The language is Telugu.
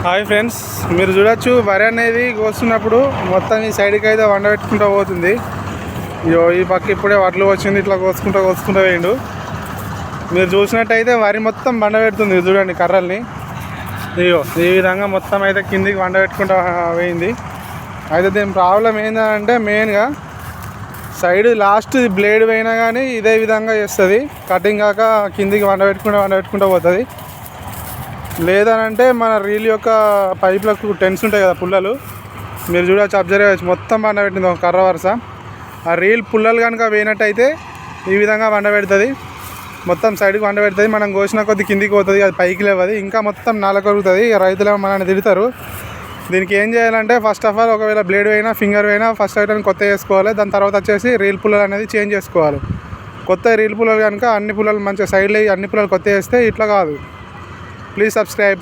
హాయ్ ఫ్రెండ్స్, మీరు చూడొచ్చు వరి అనేది కోస్తున్నప్పుడు మొత్తం ఈ సైడ్కి అయితే వండబెట్టుకుంటూ పోతుంది. ఇయో ఈ పక్క ఇప్పుడే వడ్లు వచ్చింది, ఇట్లా కోసుకుంటూ వేయండు. మీరు చూసినట్టయితే వరి మొత్తం వండబెడుతుంది చూడండి కర్రల్ని. ఇయో ఈ విధంగా మొత్తం అయితే కిందికి వండబెట్టుకుంటూ వేయింది. అయితే దీని ప్రాబ్లం ఏంటంటే మెయిన్గా సైడ్ లాస్ట్ బ్లేడ్ పోయినా కానీ ఇదే విధంగా చేస్తుంది. కటింగ్ కాక కిందికి వండబెట్టుకుంటూ పోతుంది. లేదనంటే మన రీల్ యొక్క పైపులకు టెన్స్ ఉంటాయి కదా పుల్లలు, మీరు చూడవచ్చు, అబ్జర్వ్ చేయవచ్చు, మొత్తం వండబెట్టింది ఒక కర్ర వరుస. ఆ రీల్ పుల్లలు కనుక వేయినట్టయితే ఈ విధంగా వండబెడుతుంది. మొత్తం సైడ్కి వండబెడుతుంది. మనం కోసిన కొద్ది కిందికి పోతుంది, అది పైకి లేవది, ఇంకా మొత్తం నలకొరుగుతుంది. రైతులు మనల్ని తిడతారు. దీనికి ఏం చేయాలంటే ఫస్ట్ ఆఫ్ ఆల్ ఒకవేళ బ్లేడ్ అయినా ఫింగర్ అయినా ఫస్ట్ ఐటమ్ కొత్త చేసుకోవాలి. దాని తర్వాత వచ్చేసి రీల్ పుల్లలు అనేది చేంజ్ చేసుకోవాలి. కొత్త రీల్ పుల్లలు కనుక అన్ని పుల్లలు మంచిగా సైడ్లో అన్ని పుల్లలు కొత్త వేస్తే ఇట్లా కాదు. Please subscribe.